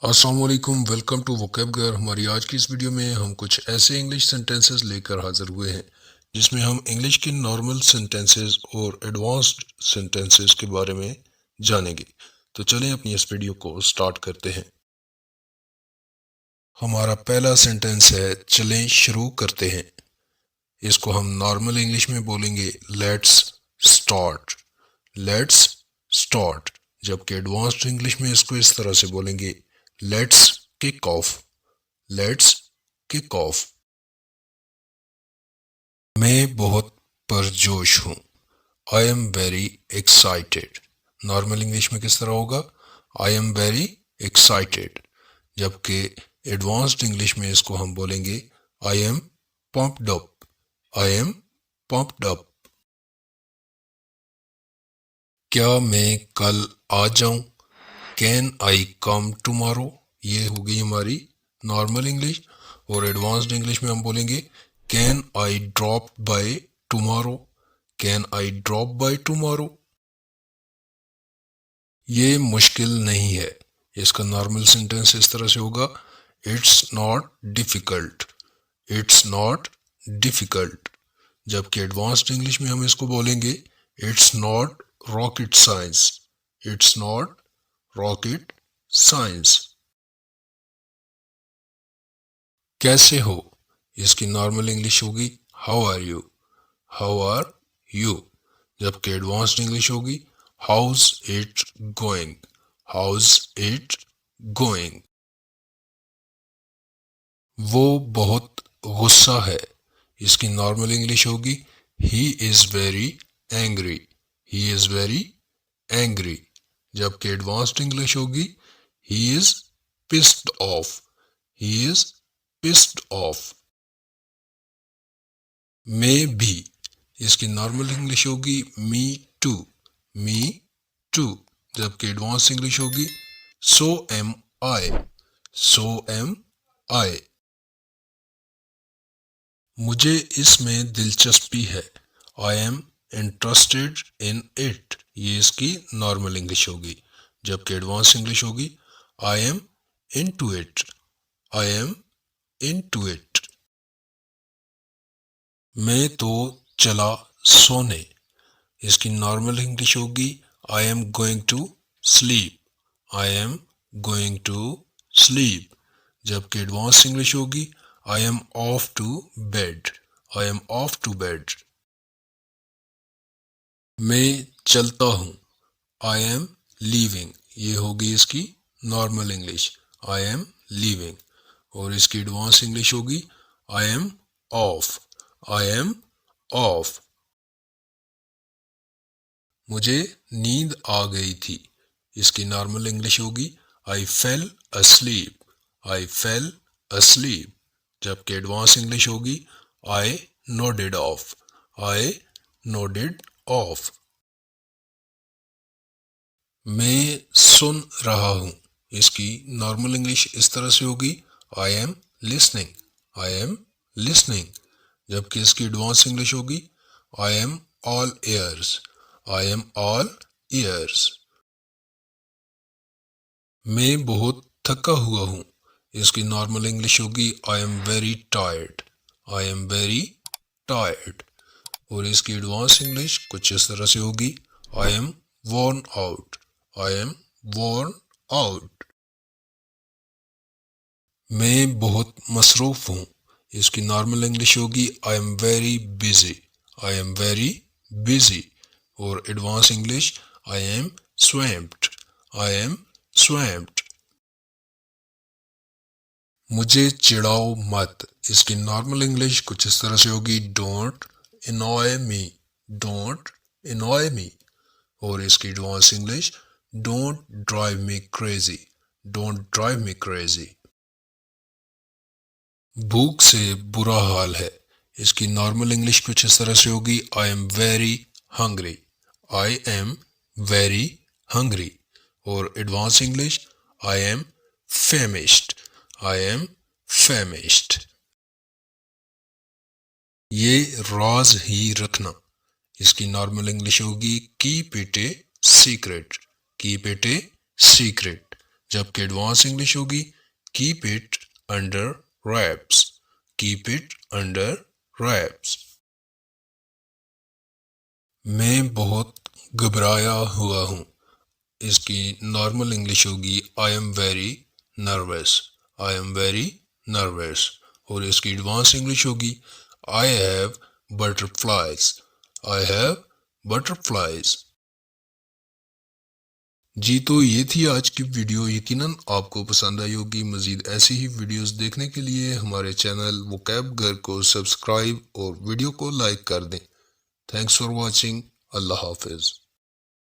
अस्सलाम वालेकुम, welcome to वोकैबुलर। हमारी आज की इस वीडियो में हम कुछ ऐसे इंग्लिश सेंटेंसेस लेकर हाजिर हुए हैं जिसमें हम इंग्लिश के नॉर्मल सेंटेंसेस और एडवांस्ड सेंटेंसेस के बारे में जानेंगे। तो चलें अपनी इस वीडियो को स्टार्ट करते हैं। हमारा पहला सेंटेंस है, चलें शुरू करते हैं। इसको हम नॉर्मल इंग्लिश में बोलेंगे लेट्स स्टार्ट। Let's start. जबकि एडवांस्ड इंग्लिश में इसको इस तरह से बोलेंगे, let's kick off. Let's kick off. मैं बहुत पुरजोश हूँ। I am very excited. Normal English में किस तरह होगा? आई एम वेरी एक्साइटेड। जबकि एडवांस्ड इंग्लिश में इसको हम बोलेंगे, I am pumped up. I am pumped up. क्या मैं कल आ जाऊं? Can I come tomorrow? ये होगी हमारी नॉर्मल इंग्लिश। और एडवांस्ड इंग्लिश में हम बोलेंगे, can I drop by tomorrow? Can I drop by tomorrow? ये मुश्किल नहीं है। इसका नॉर्मल सेंटेंस इस तरह से होगा, it's not difficult. It's not difficult. जबकि एडवांस्ड इंग्लिश में हम इसको बोलेंगे, it's not rocket science. It's not rocket science. कैसे हो? इसकी नॉर्मल इंग्लिश होगी, how are you? How are you? जबकि एडवांस्ड इंग्लिश होगी, how's it going? How's it going? वो बहुत गुस्सा है। इसकी नॉर्मल इंग्लिश होगी, he is very angry. He is very angry. जबकि एडवांस्ड इंग्लिश होगी, he is pissed of. He is pissed off. मैं भी। इसकी नॉर्मल इंग्लिश होगी, मी टू। Me too. जबकि एडवांस इंग्लिश होगी, सो एम आई। सो एम आई। मुझे इसमें दिलचस्पी है। I am interested in it. ये इसकी नॉर्मल इंग्लिश होगी। जबकि एडवांस इंग्लिश होगी, I am into it. I am into it. मैं तो चला सोने। इसकी नॉर्मल इंग्लिश होगी, I am going to sleep. I am going to sleep. जबकि एडवांस इंग्लिश होगी, I am off to bed. I am off to bed. मैं चलता हूँ। I am leaving. ये होगी इसकी normal English, I am leaving. और इसकी एडवांस इंग्लिश होगी, I am off. I am off. मुझे नींद आ गई थी। इसकी नॉर्मल इंग्लिश होगी, I fell asleep. I fell asleep. जबकि एडवांस इंग्लिश होगी, I nodded off. I nodded off. मैं सुन रहा हूँ। इसकी नॉर्मल इंग्लिश इस तरह से होगी, I am listening. I am listening. जबकि इसकी एडवांस इंग्लिश होगी, I am all ears। I am all ears। मैं बहुत थका हुआ हूँ। इसकी नॉर्मल इंग्लिश होगी, I am very tired. I am very tired. और इसकी एडवांस इंग्लिश कुछ इस तरह से होगी, I am worn out. I am worn out. मैं बहुत मसरूफ हूँ। इसकी नॉर्मल इंग्लिश होगी, I am very busy. I am very busy. और advance English, I am swamped। I am swamped। मुझे चिढ़ाओ मत। इसकी नॉर्मल इंग्लिश कुछ इस तरह से होगी, don't annoy me. Don't annoy मी। और इसकी advance English, don't drive me crazy. Don't drive me crazy. भूख से बुरा हाल है। इसकी नॉर्मल इंग्लिश कुछ इस तरह से होगी, I am very hungry. I am very hungry. और advance English, I am famished। I am famished। ये राज ही रखना। इसकी नॉर्मल इंग्लिश होगी, keep it a secret. Keep it a secret. जबकि एडवांस इंग्लिश होगी keep it under wraps, keep it under wraps. मैं बहुत घबराया हुआ हूँ, इसकी नॉर्मल इंग्लिश होगी I am very nervous, I am very nervous. और इसकी एडवांस इंग्लिश होगी I have butterflies, I have butterflies. जी तो ये थी आज की वीडियो, यकीनन आपको पसंद आई होगी। मज़ीद ऐसी ही वीडियोस देखने के लिए हमारे चैनल वोकैब घर को सब्सक्राइब और वीडियो को लाइक कर दें। Thanks for watching. अल्लाह हाफिज़।